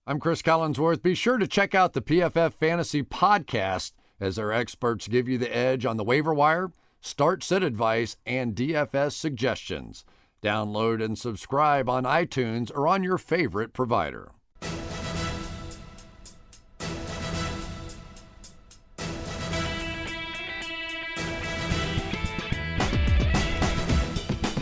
I'm Chris Collinsworth. Be sure to check out the PFF Fantasy Podcast as our experts give you the edge on the waiver wire, start-sit advice, and DFS suggestions. Download and subscribe on iTunes or on your favorite provider.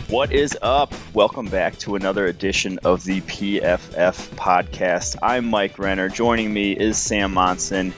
What is up? Welcome back to another edition of the PFF Podcast. I'm Mike Renner. Joining me is Sam Monson.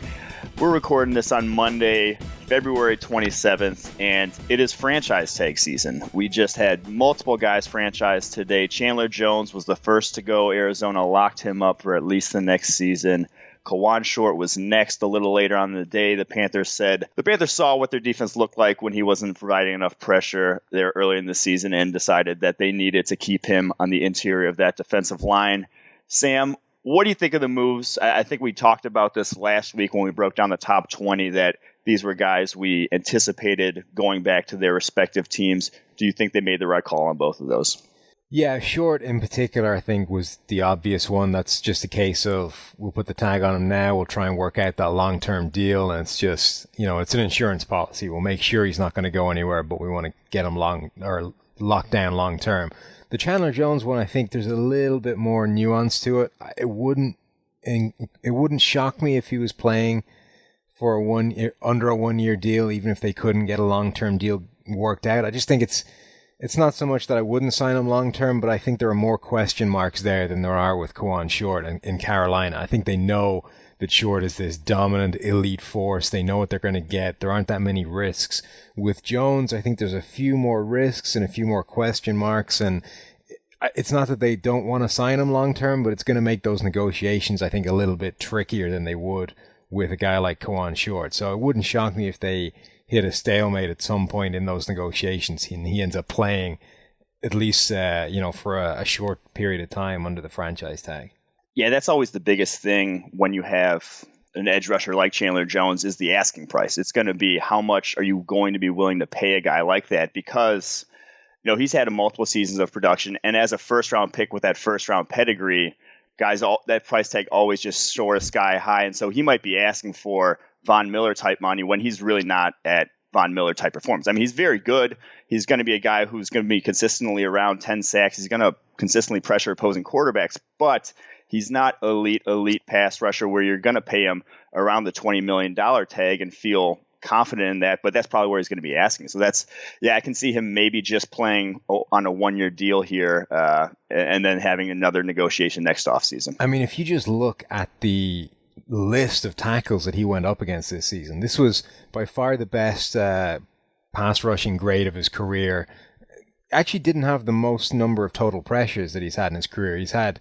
We're recording this on Monday, February 27th, and it is franchise tag season. We just had multiple guys franchise today. Chandler Jones was the first to go. Arizona locked him up for at least the next season. Kawann Short was next a little later on in the day. The Panthers saw what their defense looked like when he wasn't providing enough pressure there early in the season and decided that they needed to keep him on the interior of that defensive line. Sam, what do you think of the moves? I think we talked about this last week when we broke down the top 20, that these were guys we anticipated going back to their respective teams. Do you think they made the right call on both of those? Yeah, Short in particular, I think, was the obvious one. That's just a case of we'll put the tag on him now, we'll try and work out that long-term deal, and it's just, it's an insurance policy. We'll make sure he's not going to go anywhere, but we want to get him locked down long-term. The Chandler Jones one, I think there's a little bit more nuance to it. It wouldn't shock me if he was playing for under a 1-year deal, even if they couldn't get a long-term deal worked out. I just think it's not so much that I wouldn't sign him long-term, but I think there are more question marks there than there are with Kawann Short in Carolina. I think they know that Short is this dominant elite force. They know what they're going to get. There aren't that many risks. With Jones, I think there's a few more risks and a few more question marks, and it's not that they don't want to sign him long-term, but it's going to make those negotiations, I think, a little bit trickier than they would with a guy like Kawann Short. So it wouldn't shock me if they hit a stalemate at some point in those negotiations and he ends up playing at least, for a short period of time under the franchise tag. Yeah, that's always the biggest thing when you have an edge rusher like Chandler Jones is the asking price. It's going to be how much are you going to be willing to pay a guy like that, because he's had multiple seasons of production, and as a first-round pick with that first-round pedigree, guys, that price tag always just soars sky high, and so he might be asking for Von Miller type money when he's really not at Von Miller type performance. I mean, he's very good. He's going to be a guy who's going to be consistently around 10 sacks. He's going to consistently pressure opposing quarterbacks, but he's not elite pass rusher where you're going to pay him around the $20 million tag and feel confident in that, but that's probably where he's going to be asking. So I can see him maybe just playing on a 1-year deal here and then having another negotiation next offseason. I mean, if you just look at the list of tackles that he went up against this season, this was by far the best pass rushing grade of his career. Actually didn't have the most number of total pressures that he's had in his career. He's had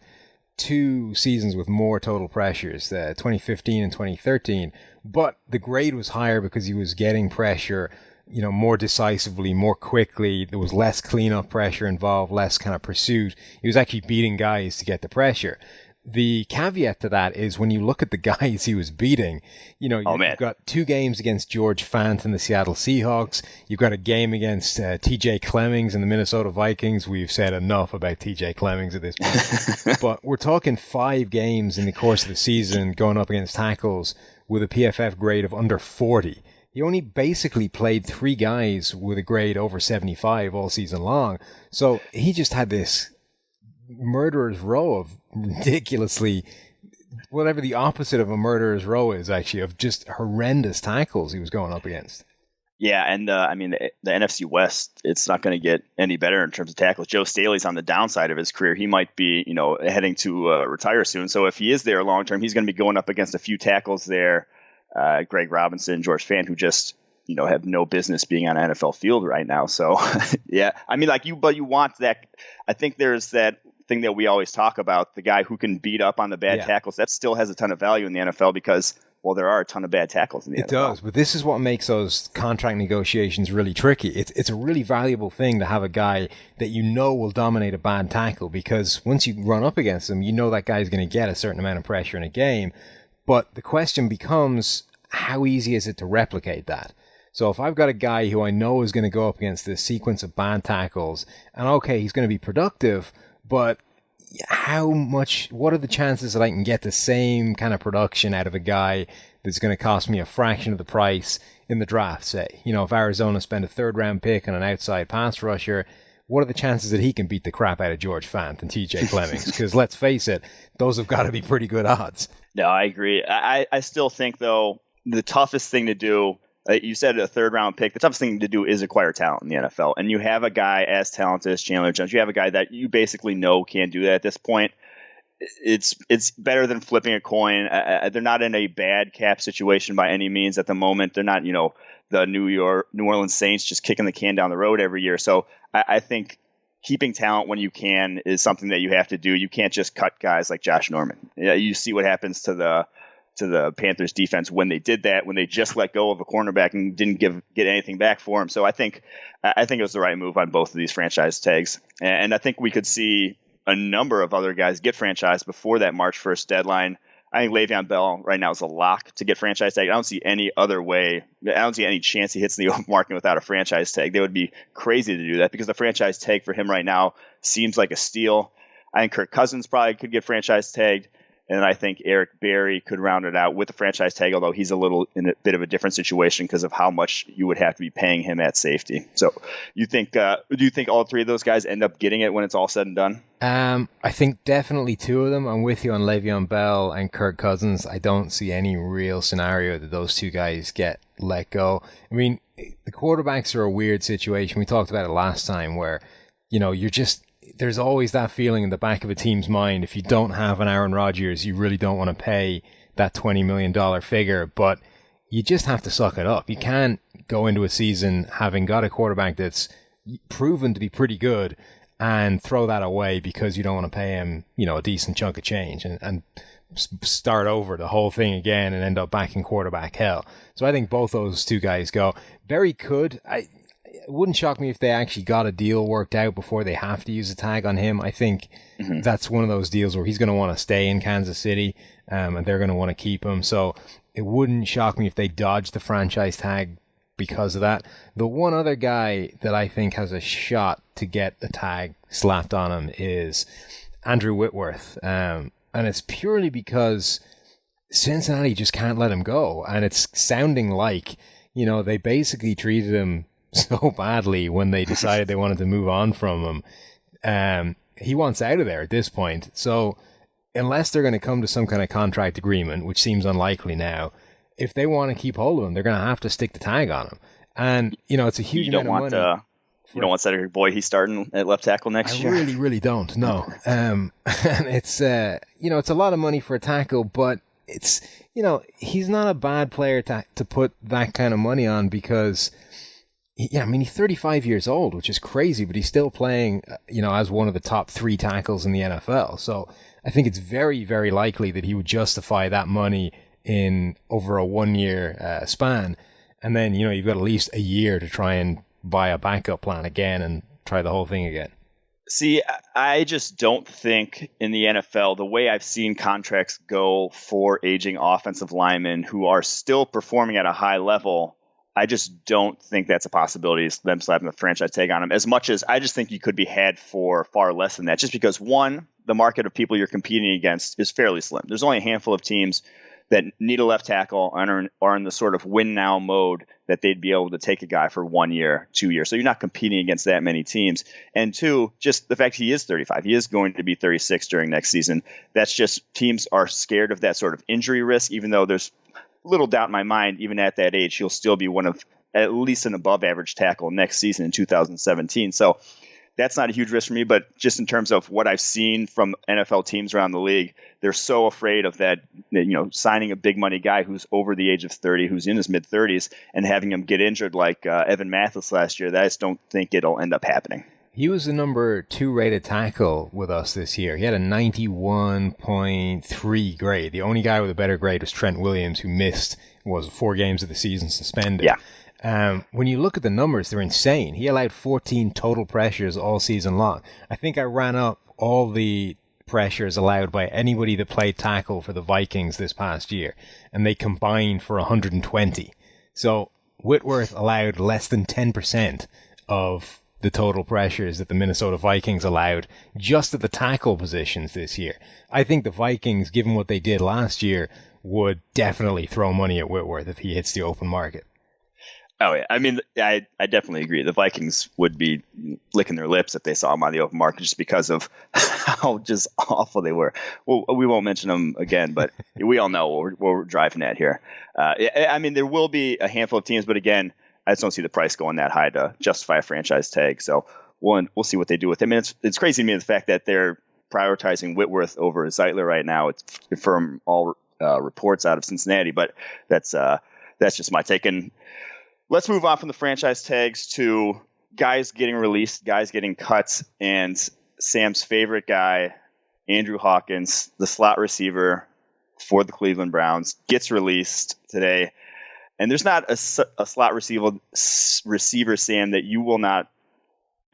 2 seasons with more total pressures, 2015 and 2013, but the grade was higher because he was getting pressure, more decisively, more quickly. There was less cleanup pressure involved, less kind of pursuit. He was actually beating guys to get the pressure. The caveat to that is when you look at the guys he was beating, you've got 2 games against George Fant and the Seattle Seahawks. You've got a game against TJ Clemmings and the Minnesota Vikings. We've said enough about TJ Clemmings at this point. But we're talking 5 games in the course of the season going up against tackles with a PFF grade of under 40. He only basically played 3 guys with a grade over 75 all season long. So he just had this murderer's row of ridiculously, whatever the opposite of a murderer's row is, actually, of just horrendous tackles he was going up against. Yeah, and the NFC West, it's not going to get any better in terms of tackles. Joe Staley's on the downside of his career. He might be, heading to retire soon. So if he is there long term, he's going to be going up against a few tackles there. Greg Robinson, George Fant, who just have no business being on an NFL field right now. So yeah, but you want that. I think there's that thing that we always talk about, the guy who can beat up on the bad tackles. That still has a ton of value in the NFL because, well, there are a ton of bad tackles in the NFL. It does, but this is what makes those contract negotiations really tricky. It's a really valuable thing to have a guy that will dominate a bad tackle, because once you run up against him, that guy's going to get a certain amount of pressure in a game. But the question becomes, how easy is it to replicate that? So if I've got a guy who I know is going to go up against this sequence of bad tackles, and okay, he's going to be productive, but what are the chances that I can get the same kind of production out of a guy that's going to cost me a fraction of the price in the draft, say? You know, if Arizona spend a third round pick on an outside pass rusher, what are the chances that he can beat the crap out of George Fant and TJ Flemings? Because let's face it, those have got to be pretty good odds. No, I agree. I still think, though, the toughest thing to do, you said a third round pick, the toughest thing to do is acquire talent in the NFL. And you have a guy as talented as Chandler Jones. You have a guy that you basically know can't do that at this point. It's better than flipping a coin. They're not in a bad cap situation by any means at the moment. They're not, the New Orleans Saints just kicking the can down the road every year. So I think keeping talent when you can is something that you have to do. You can't just cut guys like Josh Norman. You see what happens to the Panthers defense when they did that, when they just let go of a cornerback and didn't get anything back for him. So I think it was the right move on both of these franchise tags. And I think we could see a number of other guys get franchised before that March 1st deadline. I think Le'Veon Bell right now is a lock to get franchise tag. I don't see any other way. I don't see any chance he hits the open market without a franchise tag. They would be crazy to do that because the franchise tag for him right now seems like a steal. I think Kirk Cousins probably could get franchise tagged. And I think Eric Berry could round it out with a franchise tag, although he's in a bit of a different situation because of how much you would have to be paying him at safety. So do you think all three of those guys end up getting it when it's all said and done? I think definitely two of them. I'm with you on Le'Veon Bell and Kirk Cousins. I don't see any real scenario that those two guys get let go. I mean, the quarterbacks are a weird situation. We talked about it last time where, there's always that feeling in the back of a team's mind. If you don't have an Aaron Rodgers, you really don't want to pay that $20 million figure, but you just have to suck it up. You can't go into a season having got a quarterback that's proven to be pretty good and throw that away because you don't want to pay him, a decent chunk of change and start over the whole thing again and end up back in quarterback hell. So I think both those two guys go. Berry could. It wouldn't shock me if they actually got a deal worked out before they have to use a tag on him. I think that's one of those deals where he's going to want to stay in Kansas City and they're going to want to keep him. So it wouldn't shock me if they dodged the franchise tag because of that. The one other guy that I think has a shot to get a tag slapped on him is Andrew Whitworth. And it's purely because Cincinnati just can't let him go. And it's sounding like, they basically treated him so badly when they decided they wanted to move on from him. He wants out of there at this point. So unless they're going to come to some kind of contract agreement, which seems unlikely now, if they want to keep hold of him, they're going to have to stick the tag on him. And, it's a huge amount of money. You don't want Cedric Boyd starting at left tackle next year? I really, really don't, no. And it's, it's a lot of money for a tackle, but it's, he's not a bad player to put that kind of money on because... Yeah, I mean, he's 35 years old, which is crazy, but he's still playing, as one of the top 3 tackles in the NFL. So I think it's very, very likely that he would justify that money in over a 1-year span. And then, you've got at least a year to try and buy a backup plan again and try the whole thing again. See, I just don't think in the NFL, the way I've seen contracts go for aging offensive linemen who are still performing at a high level, I just don't think that's a possibility, them slapping the franchise tag on him, as much as I just think you could be had for far less than that, just because, one, the market of people you're competing against is fairly slim. There's only a handful of teams that need a left tackle and are in the sort of win-now mode that they'd be able to take a guy for 1 year, 2 years. So you're not competing against that many teams. And two, just the fact he is 35. He is going to be 36 during next season. That's just teams are scared of that sort of injury risk, even though there's little doubt in my mind, even at that age, he'll still be one of at least an above average tackle next season in 2017. So that's not a huge risk for me, but just in terms of what I've seen from NFL teams around the league, they're so afraid of that, signing a big money guy who's over the age of 30, who's in his mid 30s and having him get injured like Evan Mathis last year. That I just don't think it'll end up happening. He was the number 2 rated tackle with us this year. He had a 91.3 grade. The only guy with a better grade was Trent Williams, who missed 4 games of the season suspended. Yeah. When you look at the numbers, they're insane. He allowed 14 total pressures all season long. I think I ran up all the pressures allowed by anybody that played tackle for the Vikings this past year, and they combined for 120. So Whitworth allowed less than 10% of the total pressures that the Minnesota Vikings allowed just at the tackle positions this year. I think the Vikings, given what they did last year, would definitely throw money at Whitworth if he hits the open market. Oh, yeah. I mean, I definitely agree. The Vikings would be licking their lips if they saw him on the open market just because of how just awful they were. Well, we won't mention them again, but we all know what we're driving at here. I mean, there will be a handful of teams, but again, I just don't see the price going that high to justify a franchise tag. So we'll see what they do with him. And it's crazy to me the fact that they're prioritizing Whitworth over Zeitler right now. It's from all reports out of Cincinnati, but that's just my take. And let's move on from the franchise tags to guys getting released, guys getting cuts, and Sam's favorite guy, Andrew Hawkins, the slot receiver for the Cleveland Browns, gets released today. And there's not a slot receiver, Sam, that you will not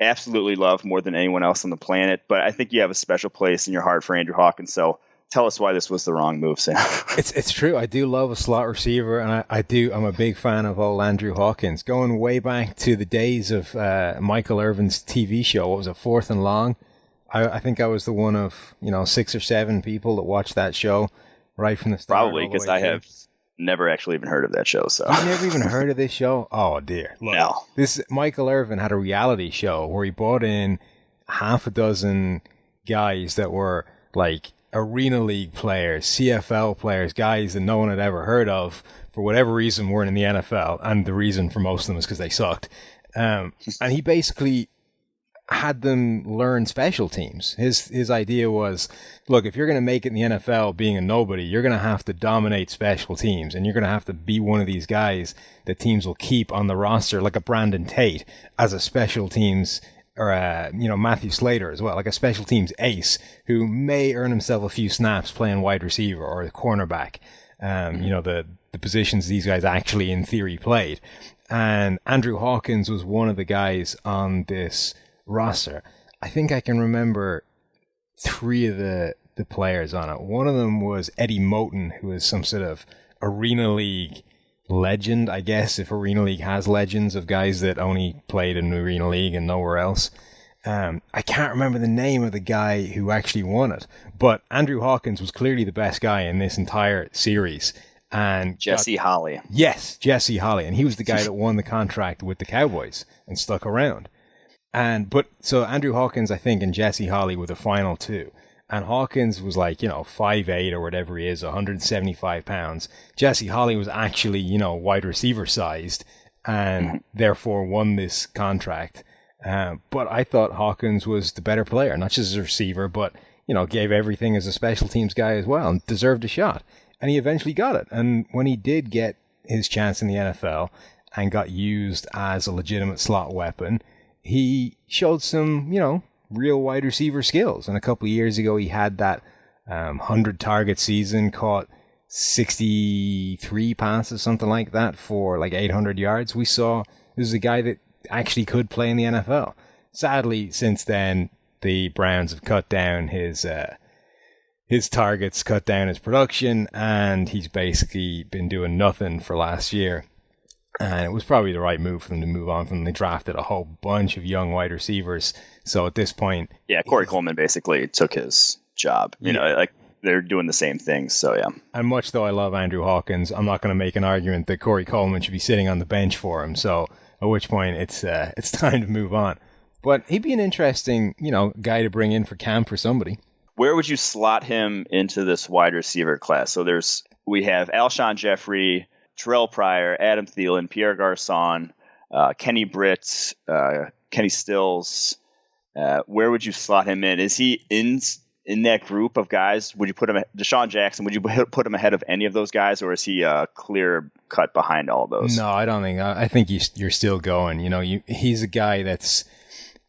absolutely love more than anyone else on the planet. But I think you have a special place in your heart for Andrew Hawkins. So tell us why this was the wrong move, Sam. It's true. I do love a slot receiver, and I'm a big fan of old Andrew Hawkins. Going way back to the days of Michael Irvin's TV show, what was it, Fourth and Long? I think I was the one of 6 or 7 people that watched that show right from the start. Probably, because I have never actually even heard of that show. So you've never even heard of this show? Oh dear. Look, no. This Michael Irvin had a reality show where he brought in half a dozen guys that were like Arena League players, CFL players, guys that no one had ever heard of for whatever reason weren't in the NFL, and the reason for most of them is because they sucked. And he basically had them learn special teams. His idea was, look, if you're going to make it in the NFL being a nobody, you're going to have to dominate special teams, and you're going to have to be one of these guys that teams will keep on the roster, like a Brandon Tate as a special teams, or Matthew Slater as well, like a special teams ace who may earn himself a few snaps playing wide receiver or the cornerback. The positions these guys actually in theory played. And Andrew Hawkins was one of the guys on this roster. I think I can remember 3 of the players on it. One of them was Eddie Moten, who is some sort of Arena League legend, I guess, if Arena League has legends of guys that only played in Arena League and nowhere else. I can't remember the name of the guy who actually won it, but Andrew Hawkins was clearly the best guy in this entire series. And Jesse Holley. Yes, Jesse Holley. And he was the guy that won the contract with the Cowboys and stuck around. So Andrew Hawkins, I think, and Jesse Holley were the final 2. And Hawkins was like, 5'8" or whatever he is, 175 pounds. Jesse Holley was actually, wide receiver sized and therefore won this contract. But I thought Hawkins was the better player, not just as a receiver, but, gave everything as a special teams guy as well and deserved a shot. And he eventually got it. And when he did get his chance in the NFL and got used as a legitimate slot weapon, he showed some, real wide receiver skills. And a couple of years ago, he had that 100 target season, caught 63 passes, something like that, for like 800 yards. We saw this is a guy that actually could play in the NFL. Sadly, since then, the Browns have cut down his targets, cut down his production, and he's basically been doing nothing for last year. And it was probably the right move for them to move on from them. They drafted a whole bunch of young wide receivers. So at this point... Yeah, Corey Coleman basically took his job. Like they're doing the same things. So, yeah. And much though I love Andrew Hawkins, I'm not going to make an argument that Corey Coleman should be sitting on the bench for him. So at which point it's time to move on. But he'd be an interesting, guy to bring in for camp for somebody. Where would you slot him into this wide receiver class? So we have Alshon Jeffrey, Terrell Pryor, Adam Thielen, Pierre Garçon, Kenny Britt, Kenny Stills. Where would you slot him in? Is he in that group of guys? Would you put him Deshaun Jackson? Would you put him ahead of any of those guys, or is he a clear cut behind all of those? No, I don't think. I think you're still going. He's a guy that's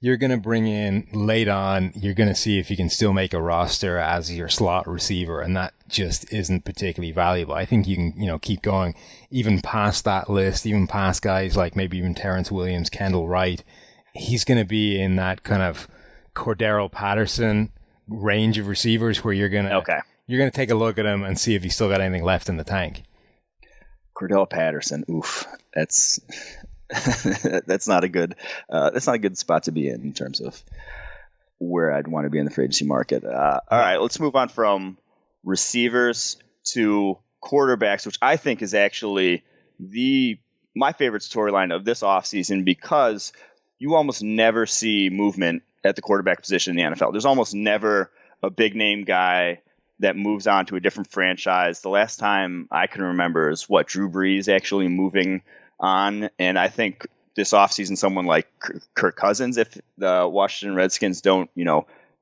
you're going to bring in late on. You're going to see if you can still make a roster as your slot receiver, and that just isn't particularly valuable. I think you can, keep going even past that list, even past guys like maybe even Terrence Williams, Kendall Wright. He's going to be in that kind of Cordero Patterson range of receivers where you're going to take a look at him and see if he's still got anything left in the tank. Cordell Patterson, oof, That's not a good spot to be in terms of where I'd want to be in the free agency market. All right, let's move on from receivers to quarterbacks, which I think is actually my favorite storyline of this offseason, because you almost never see movement at the quarterback position in the NFL. There's almost never a big name guy that moves on to a different franchise. The last time I can remember is Drew Brees actually moving on. And I think this offseason, someone like Kirk Cousins, if the Washington Redskins don't,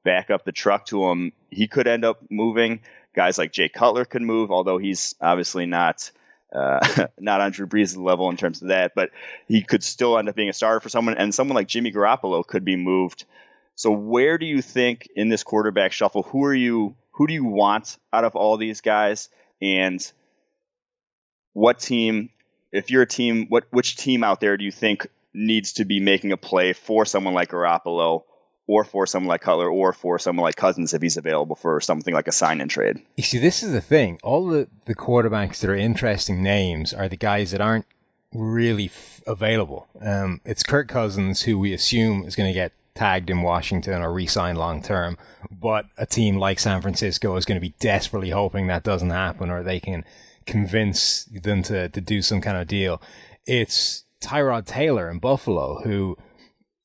back up the truck to him, he could end up moving. Guys like Jay Cutler could move, although he's obviously not on Drew Brees' level in terms of that, but he could still end up being a starter for someone, and someone like Jimmy Garoppolo could be moved. So where do you think in this quarterback shuffle, who do you want out of all these guys, and what team, if you're a team, which team out there do you think needs to be making a play for someone like Garoppolo, or for someone like Cutler, or for someone like Cousins if he's available for something like a sign-and trade? You see, this is the thing. All the quarterbacks that are interesting names are the guys that aren't really available. It's Kirk Cousins, who we assume is going to get tagged in Washington or re-signed long-term, but a team like San Francisco is going to be desperately hoping that doesn't happen, or they can convince them to do some kind of deal. It's Tyrod Taylor in Buffalo, who,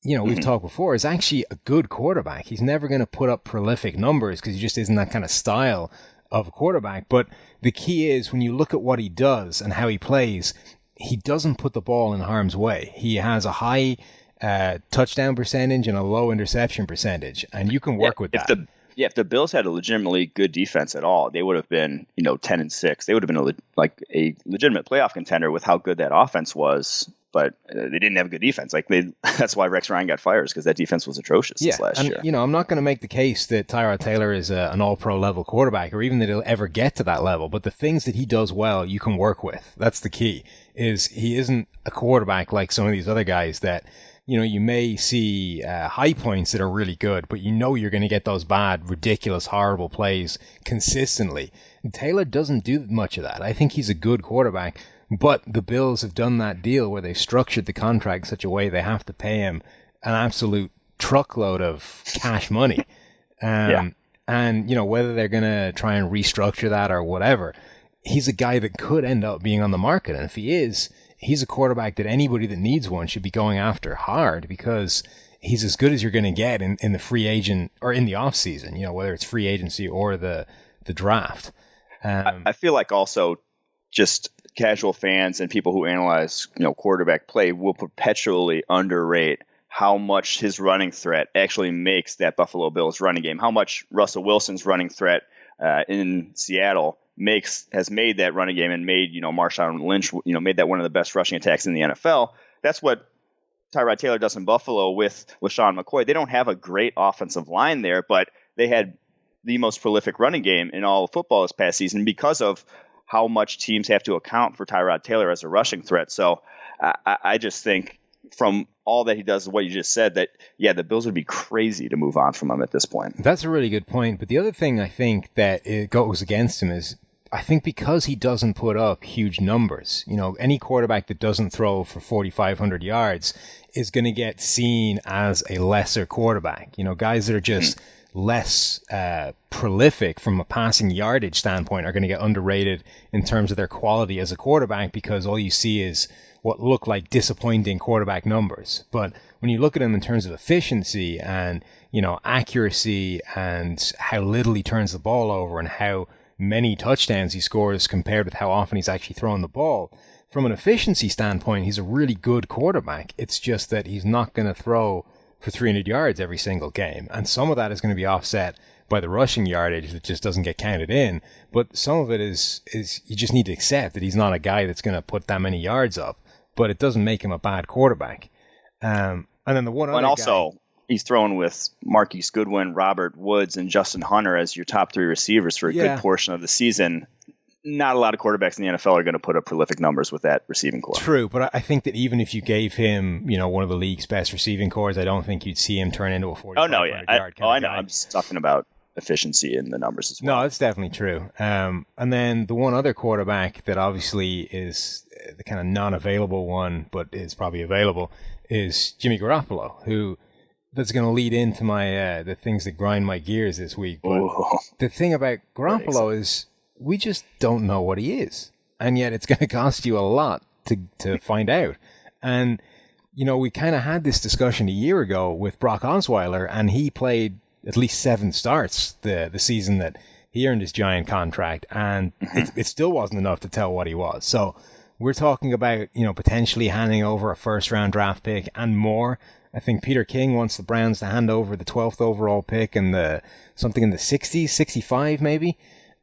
we've talked before, is actually a good quarterback. He's never going to put up prolific numbers because he just isn't that kind of style of a quarterback. But the key is, when you look at what he does and how he plays, he doesn't put the ball in harm's way. He has a high touchdown percentage and a low interception percentage, and you can work with that. If the Bills had a legitimately good defense at all, they would have been, 10-6. They would have been a legitimate playoff contender with how good that offense was. But they didn't have a good defense. That's why Rex Ryan got fired, because that defense was atrocious this last year. I'm not going to make the case that Tyrod Taylor is an all-pro level quarterback, or even that he'll ever get to that level. But the things that he does well, you can work with. That's the key. Is he isn't a quarterback like some of these other guys that, you may see high points that are really good, but you're going to get those bad, ridiculous, horrible plays consistently. And Taylor doesn't do much of that. I think he's a good quarterback. But the Bills have done that deal where they've structured the contract in such a way they have to pay him an absolute truckload of cash money. And, whether they're going to try and restructure that or whatever, he's a guy that could end up being on the market. And if he is, he's a quarterback that anybody that needs one should be going after hard, because he's as good as you're going to get in the free agent or in the offseason, whether it's free agency or the draft. I feel like also just casual fans and people who analyze, quarterback play will perpetually underrate how much his running threat actually makes that Buffalo Bills running game. How much Russell Wilson's running threat in Seattle has made that running game, and made, Marshawn Lynch, made that one of the best rushing attacks in the NFL. That's what Tyrod Taylor does in Buffalo with LaShawn McCoy. They don't have a great offensive line there, but they had the most prolific running game in all of football this past season because of how much teams have to account for Tyrod Taylor as a rushing threat. So I just think, from all that he does, what you just said, that, the Bills would be crazy to move on from him at this point. That's a really good point. But the other thing I think that it goes against him is, I think because he doesn't put up huge numbers, any quarterback that doesn't throw for 4,500 yards is going to get seen as a lesser quarterback. Guys that are just less prolific from a passing yardage standpoint are going to get underrated in terms of their quality as a quarterback, because all you see is what look like disappointing quarterback numbers. But when you look at him in terms of efficiency and, accuracy and how little he turns the ball over and how many touchdowns he scores compared with how often he's actually throwing the ball, from an efficiency standpoint, he's a really good quarterback. It's just that he's not going to throw for 300 yards every single game. And some of that is going to be offset by the rushing yardage that just doesn't get counted in. But some of it is you just need to accept that he's not a guy that's going to put that many yards up. But it doesn't make him a bad quarterback. And then the one other guy, he's throwing with Marquise Goodwin, Robert Woods, and Justin Hunter as your top three receivers for a good portion of the season. Not a lot of quarterbacks in the NFL are going to put up prolific numbers with that receiving core. True, but I think that even if you gave him, one of the league's best receiving cores, I don't think you'd see him turn into a 45 yard kind of guy. I know. I'm just talking about efficiency in the numbers as well. No, it's definitely true. And then the one other quarterback that obviously is the kind of non-available one, but is probably available, is Jimmy Garoppolo, who that's going to lead into my the things that grind my gears this week. But the thing about Garoppolo is we just don't know what he is, and yet it's going to cost you a lot to find out. And you know, we kind of had this discussion a year ago with Brock Osweiler, and he played at least 7 starts the season that he earned his giant contract, and it still wasn't enough to tell what he was. So we're talking about, you know, potentially handing over a first-round draft pick and more. I think Peter King wants the Browns to hand over the 12th overall pick and something in the 60s, 65 maybe,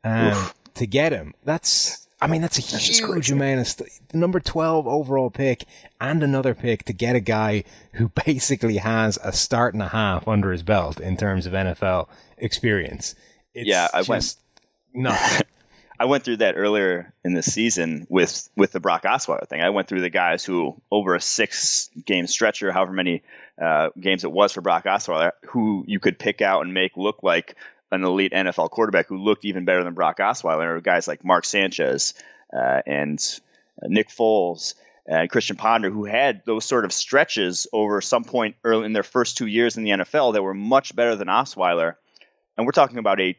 to get him. That's a huge amount of the number 12 overall pick and another pick to get a guy who basically has a start and a half under his belt in terms of NFL experience. It's nuts. I went through that earlier in the season with the Brock Osweiler thing. I went through the guys who, over a 6-game stretch or however many games it was for Brock Osweiler, who you could pick out and make look like an elite NFL quarterback who looked even better than Brock Osweiler, guys like Mark Sanchez and Nick Foles and Christian Ponder, who had those sort of stretches over some point early in their first 2 years in the NFL that were much better than Osweiler. And we're talking about a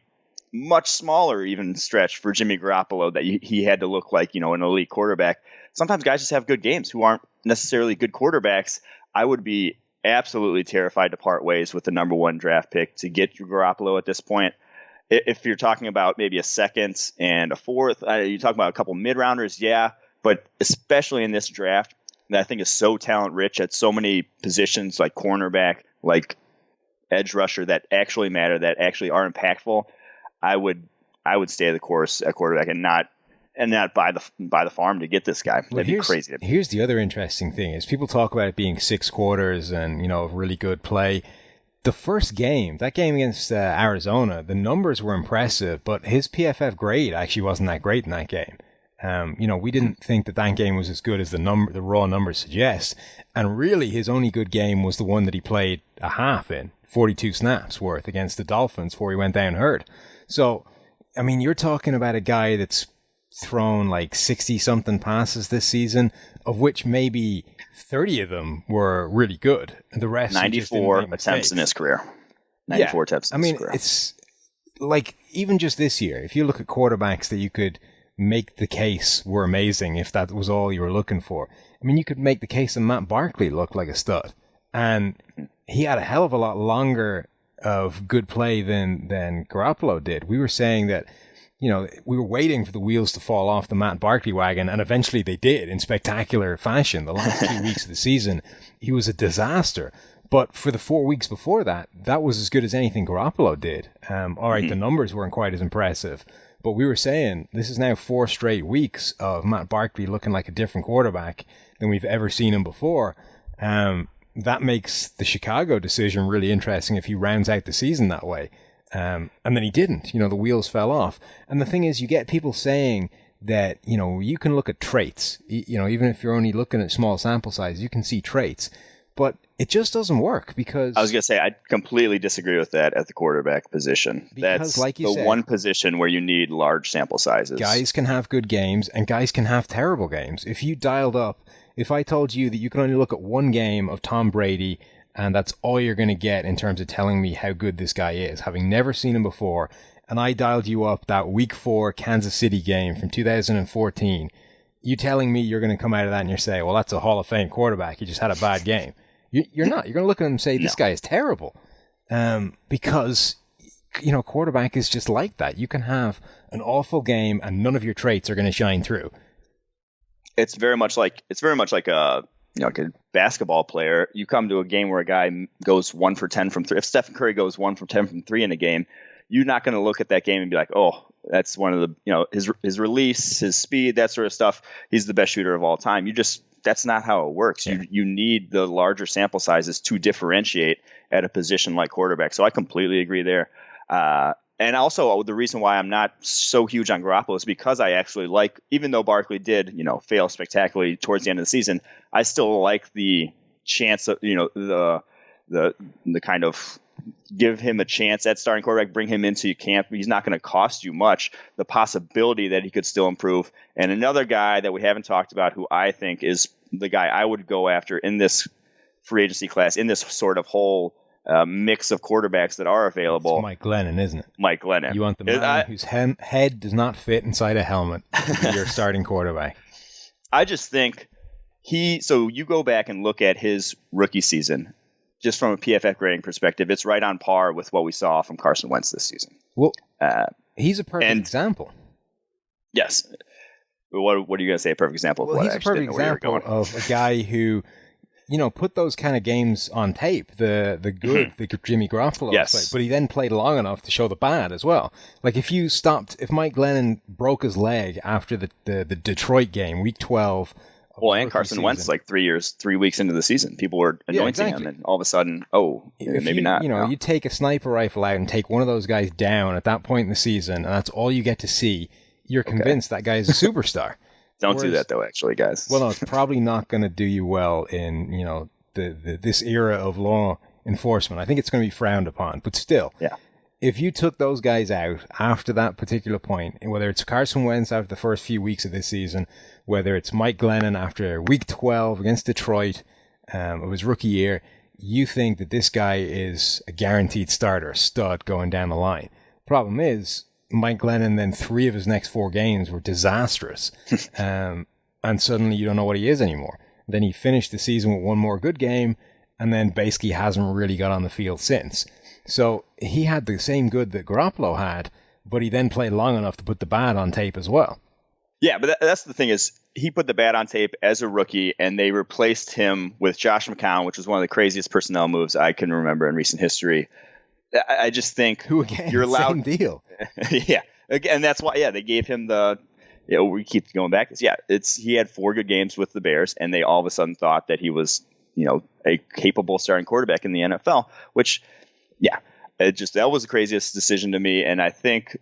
much smaller even stretch for Jimmy Garoppolo that he had to look like, you know, an elite quarterback. Sometimes guys just have good games who aren't necessarily good quarterbacks. I would be absolutely terrified to part ways with the number 1 draft pick to get Garoppolo at this point. If you're talking about maybe a 2nd and a 4th, you're talking about a couple mid-rounders, yeah, but especially in this draft that I think is so talent-rich at so many positions like cornerback, like edge rusher that actually matter, that actually are impactful, I would stay the course at quarterback and not buy the farm to get this guy. That'd be crazy. Here's the other interesting thing is people talk about it being 6 quarters and, you know, really good play. The first game, that game against Arizona, the numbers were impressive, but his PFF grade actually wasn't that great in that game. You know, we didn't think that game was as good as the raw numbers suggest. And really, his only good game was the one that he played a half in, 42 snaps worth against the Dolphins before he went down hurt. So, I mean, you're talking about a guy that's thrown like 60-something passes this season, of which maybe 30 of them were really good. And the rest 94 attempts in his career. 94 attempts in his career. It's like, even just this year, if you look at quarterbacks that you could make the case were amazing, if that was all you were looking for. I mean, you could make the case that Matt Barkley looked like a stud. And he had a hell of a lot longer of good play than Garoppolo did. We were saying that, you know, we were waiting for the wheels to fall off the Matt Barkley wagon, and eventually they did in spectacular fashion. The last 2 weeks of the season, he was a disaster. But for the 4 weeks before that, that was as good as anything Garoppolo did. All right, the numbers weren't quite as impressive, but we were saying this is now 4 straight weeks of Matt Barkley looking like a different quarterback than we've ever seen him before. That makes the Chicago decision really interesting if he rounds out the season that way. And then he didn't. You know, the wheels fell off. And the thing is, you get people saying that, you know, you can look at traits. You know, even if you're only looking at small sample size, you can see traits. But it just doesn't work because... I was going to say, I completely disagree with that at the quarterback position. That's like you said, one position where you need large sample sizes. Guys can have good games and guys can have terrible games. If you dialed up... If I told you that you can only look at one game of Tom Brady and that's all you're going to get in terms of telling me how good this guy is, having never seen him before, and I dialed you up that Week 4 Kansas City game from 2014, you telling me you're going to come out of that and you're saying, well, that's a Hall of Fame quarterback. He just had a bad game. You're not. You're going to look at him and say, this guy is terrible. Because, you know, quarterback is just like that. You can have an awful game and none of your traits are going to shine through. It's very much like a basketball player. You come to a game where a guy goes 1 for 10 from 3. If Stephen Curry goes 1 for 10 from 3 in a game, you're not going to look at that game and be like, oh, that's one of the, you know, his release, his speed, that sort of stuff. He's the best shooter of all time. That's not how it works. Yeah. You need the larger sample sizes to differentiate at a position like quarterback. So I completely agree there. And also the reason why I'm not so huge on Garoppolo is because I actually like, even though Barkley did, you know, fail spectacularly towards the end of the season, I still like the chance of, you know, the kind of give him a chance at starting quarterback, bring him into your camp. He's not going to cost you much. The possibility that he could still improve. And another guy that we haven't talked about who I think is the guy I would go after in this free agency class, in this sort of whole mix of quarterbacks that are available. It's Mike Glennon, isn't it? Mike Glennon. You want the man whose head does not fit inside a helmet to be your starting quarterback. I just think so you go back and look at his rookie season, just from a PFF grading perspective, it's right on par with what we saw from Carson Wentz this season. Well, he's a perfect example. Yes. What are you going to say? A perfect example of well, what? He's a perfect example of a guy who, put those kind of games on tape. The good, the Jimmy Garoppolo played, but he then played long enough to show the bad as well. Like if Mike Glennon broke his leg after the Detroit game, Week 12. Well, and Carson Wentz, like 3 weeks into the season, people were anointing him, and all of a sudden, maybe not. You take a sniper rifle out and take one of those guys down at that point in the season, and that's all you get to see. You're convinced that guy is a superstar. Don't do that, though, actually, guys. Well, no, it's probably not going to do you well in this era of law enforcement. I think it's going to be frowned upon, but still. Yeah. If you took those guys out after that particular point, whether it's Carson Wentz after the first few weeks of this season, whether it's Mike Glennon after Week 12 against Detroit of his rookie year, you think that this guy is a guaranteed starter, stud going down the line. Problem is, Mike Glennon, then 3 of his next 4 games were disastrous. And suddenly you don't know what he is anymore. Then he finished the season with one more good game, and then basically hasn't really got on the field since. So he had the same good that Garoppolo had, but he then played long enough to put the bad on tape as well. Yeah, but that's the thing is he put the bad on tape as a rookie, and they replaced him with Josh McCown, which was one of the craziest personnel moves I can remember in recent history. I just think you're allowed. Same deal. Yeah, and that's why. They gave him the. We keep going back. He had 4 good games with the Bears, and they all of a sudden thought that he was, a capable starting quarterback in the NFL. Which, that was the craziest decision to me. And I think,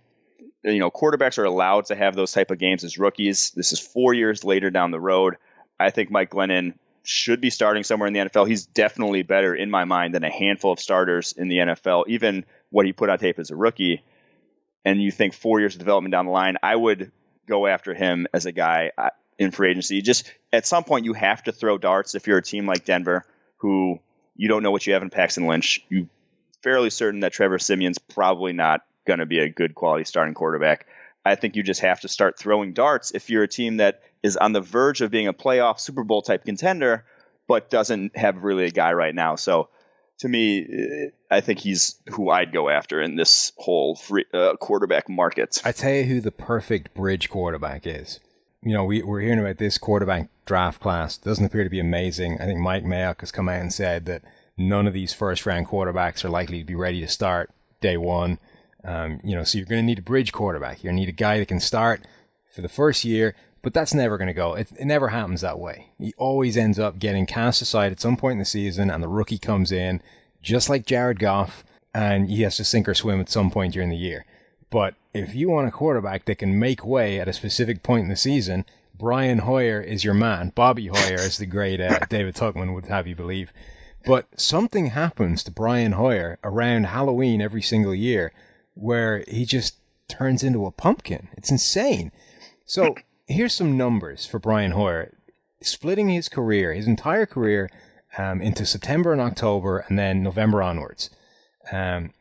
quarterbacks are allowed to have those type of games as rookies. This is 4 years later down the road. I think Mike Glennon should be starting somewhere in the NFL. He's definitely better in my mind than a handful of starters in the NFL, even what he put on tape as a rookie. And you think 4 years of development down the line, I would go after him as a guy in free agency. Just at some point, you have to throw darts if you're a team like Denver, who you don't know what you have in Paxton Lynch. You're fairly certain that Trevor Siemian's probably not going to be a good quality starting quarterback. I think you just have to start throwing darts if you're a team that is on the verge of being a playoff Super Bowl type contender, but doesn't have really a guy right now. So to me, I think he's who I'd go after in this whole quarterback market. I tell you who the perfect bridge quarterback is. We're hearing about this quarterback draft class. Doesn't appear to be amazing. I think Mike Mayock has come out and said that none of these first-round quarterbacks are likely to be ready to start day one. So you're going to need a bridge quarterback. You're going to need a guy that can start for the first year, but that's never going to go. It never happens that way. He always ends up getting cast aside at some point in the season, and the rookie comes in, just like Jared Goff, and he has to sink or swim at some point during the year. But if you want a quarterback that can make way at a specific point in the season, Brian Hoyer is your man. Bobby Hoyer, as the great David Tuckman would have you believe. But something happens to Brian Hoyer around Halloween every single year where he just turns into a pumpkin. It's insane. So here's some numbers for Brian Hoyer. Splitting his entire career, into September and October, and then November onwards. In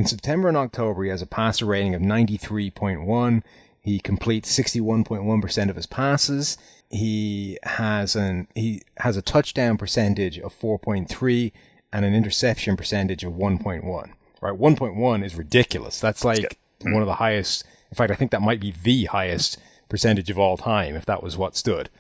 September and October, he has a passer rating of 93.1. He completes 61.1% of his passes. He has a touchdown percentage of 4.3 and an interception percentage of 1.1. Right, 1.1 is ridiculous. That's like one of the highest. In fact, I think that might be the highest percentage of all time if that was what stood.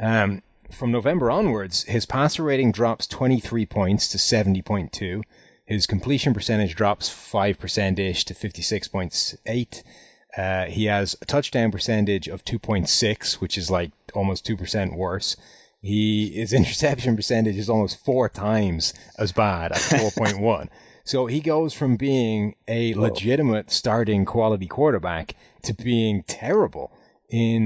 From November onwards, his passer rating drops 23 points to 70.2. His completion percentage drops 5%-ish to 56.8. He has a touchdown percentage of 2.6, which is like almost 2% worse. His interception percentage is almost 4 times as bad at 4.1. So he goes from being a legitimate starting quality quarterback to being terrible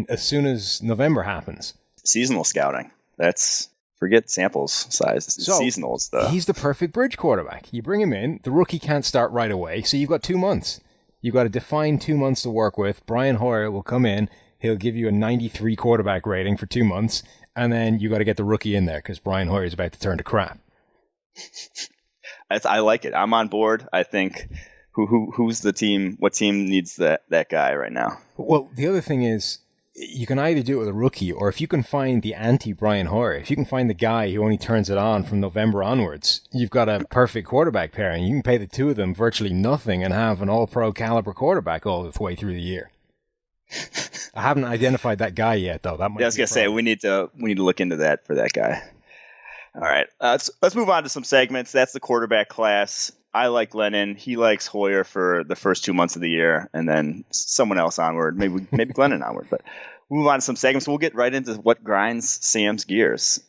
as soon as November happens. Seasonal scouting. That's forget samples size. It's So, seasonal stuff. he's the perfect bridge quarterback. You bring him in, the rookie can't start right away, so you've got 2 months. You've got a defined 2 months to work with. Brian Hoyer will come in, he'll give you a 93 quarterback rating for 2 months, and then you got to get the rookie in there because Brian Hoyer is about to turn to crap. I like it. I'm on board. I think who's the team? What team needs that guy right now? Well, the other thing is, you can either do it with a rookie, or if you can find the anti-Brian Hoyer, if you can find the guy who only turns it on from November onwards, you've got a perfect quarterback pairing. You can pay the two of them virtually nothing and have an all-pro caliber quarterback all the way through the year. I haven't identified that guy yet, though. That might I was gonna say we need to look into that for that guy. All right, let's move on to some segments. That's the quarterback class. I like Glennon. He likes Hoyer for the first 2 months of the year, and then someone else onward. Maybe Glennon onward. But we'll move on to some segments. We'll get right into what grinds Sam's gears.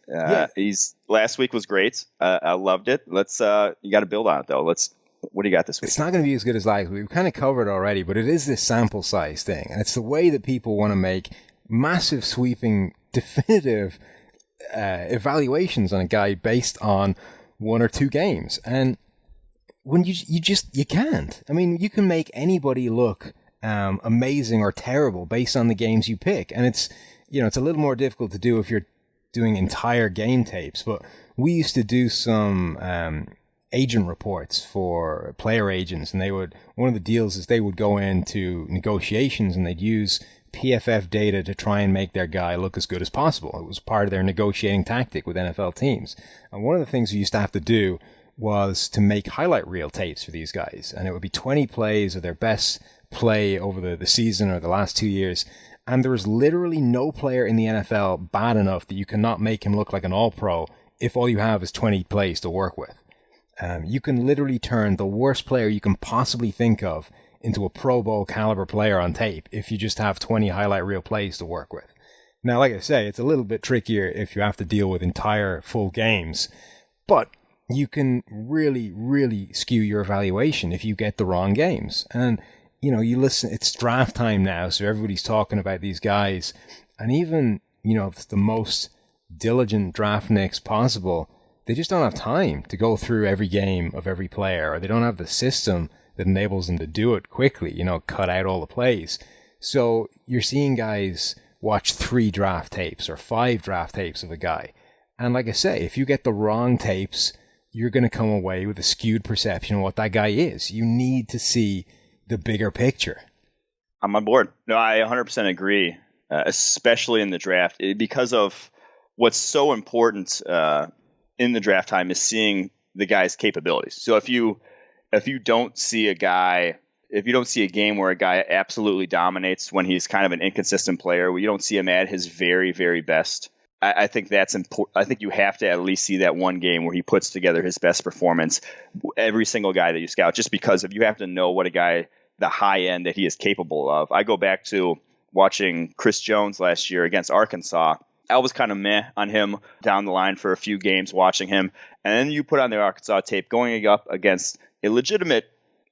Last week was great. I loved it. Let's you got to build on it though. What do you got this week? It's not going to be as good as last week. We've kind of covered it already, but it is this sample size thing, and it's the way that people want to make massive, sweeping, definitive evaluations on a guy based on 1 or 2 games, and when you can't. I mean, you can make anybody look amazing or terrible based on the games you pick, and it's a little more difficult to do if you're doing entire game tapes. But we used to do some agent reports for player agents, and one of the deals is they would go into negotiations and they'd use PFF data to try and make their guy look as good as possible. It was part of their negotiating tactic with NFL teams. And one of the things we used to have to do was to make highlight reel tapes for these guys. And it would be 20 plays of their best play over the season or the last 2 years. And there is literally no player in the NFL bad enough that you cannot make him look like an all-pro if all you have is 20 plays to work with. You can literally turn the worst player you can possibly think of into a Pro Bowl caliber player on tape if you just have 20 highlight reel plays to work with. Now, like I say, it's a little bit trickier if you have to deal with entire full games, but you can really, really skew your evaluation if you get the wrong games. And, you listen, it's draft time now, so everybody's talking about these guys. And even, the most diligent draftniks possible, they just don't have time to go through every game of every player, or they don't have the system that enables them to do it quickly, cut out all the plays. So you're seeing guys watch 3 draft tapes or 5 draft tapes of a guy. And like I say, if you get the wrong tapes, you're going to come away with a skewed perception of what that guy is. You need to see the bigger picture. I'm on board. No, I 100% agree, especially in the draft, because of what's so important in the draft time is seeing the guy's capabilities. So if you don't see a game where a guy absolutely dominates when he's kind of an inconsistent player, where you don't see him at his very, very best, I think that's important. I think you have to at least see that one game where he puts together his best performance. Every single guy that you scout, just because you have to know what a guy, the high end that he is capable of. I go back to watching Chris Jones last year against Arkansas. I was kind of meh on him down the line for a few games watching him. And then you put on the Arkansas tape going up against a legitimate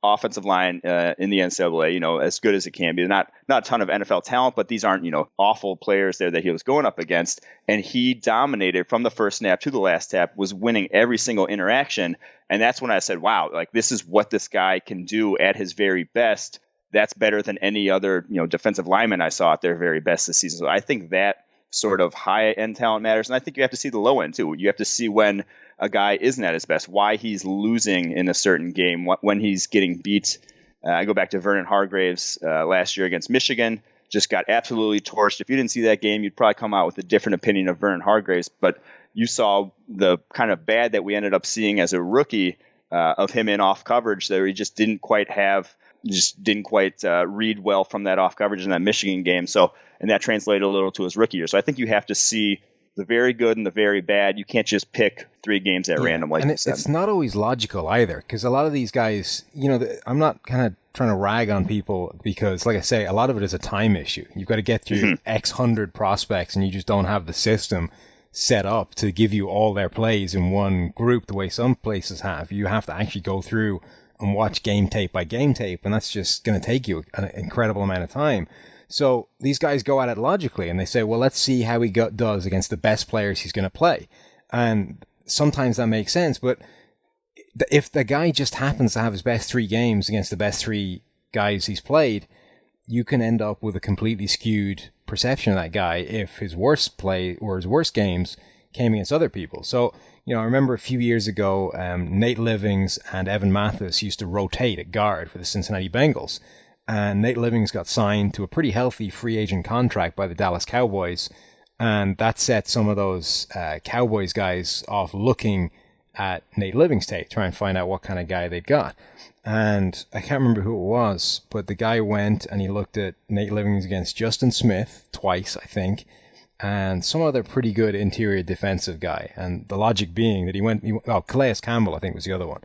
offensive line in the NCAA, as good as it can be. Not a ton of NFL talent, but these aren't, awful players there that he was going up against. And he dominated from the first snap to the last snap, was winning every single interaction. And that's when I said, wow, this is what this guy can do at his very best. That's better than any other, defensive lineman I saw at their very best this season. So I think that sort of high-end talent matters. And I think you have to see the low end, too. You have to see when a guy isn't at his best, why he's losing in a certain game, when he's getting beat. I go back to Vernon Hargreaves last year against Michigan, just got absolutely torched. If you didn't see that game, you'd probably come out with a different opinion of Vernon Hargreaves. But you saw the kind of bad that we ended up seeing as a rookie of him in off coverage, that he just didn't quite read well from that off coverage in that Michigan game. So, and that translated a little to his rookie year. So I think you have to see the very good and the very bad. You can't just pick 3 games at random like you said. It's not always logical either, because a lot of these guys, I'm not kind of trying to rag on people, because like I say, a lot of it is a time issue. You've got to get through X hundred prospects, and you just don't have the system set up to give you all their plays in one group the way some places have. You have to actually go through and watch game tape by game tape, and that's just going to take you an incredible amount of time. So these guys go at it logically, and they say, well, let's see how he does against the best players he's going to play. And sometimes that makes sense, but if the guy just happens to have his best 3 games against the best 3 guys he's played, you can end up with a completely skewed perception of that guy if his worst play or his worst games came against other people. So, I remember a few years ago, Nate Livings and Evan Mathis used to rotate at guard for the Cincinnati Bengals. And Nate Livings got signed to a pretty healthy free agent contract by the Dallas Cowboys. And that set some of those Cowboys guys off looking at Nate Livings' tape, trying to find out what kind of guy they'd got. And I can't remember who it was, but the guy went and he looked at Nate Livings against Justin Smith twice, I think, and some other pretty good interior defensive guy. And the logic being that Calais Campbell, I think, was the other one.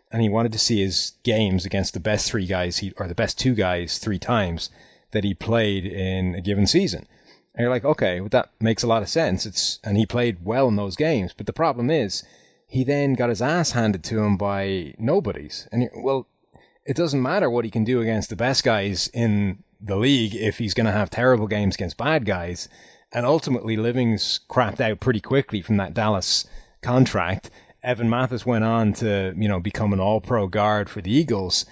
And he wanted to see his games against the best 3 guys, or the best 2 guys 3 times that he played in a given season. And you're like, okay, well, that makes a lot of sense. And he played well in those games. But the problem is, he then got his ass handed to him by nobodies. And, it doesn't matter what he can do against the best guys in the league if he's going to have terrible games against bad guys. And ultimately, Livings crapped out pretty quickly from that Dallas contract. Evan Mathis went on to, become an all-pro guard for the Eagles.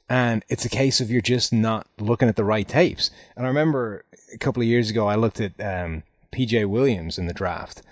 And it's a case of you're just not looking at the right tapes. And I remember a couple of years ago, I looked at PJ Williams in the draft.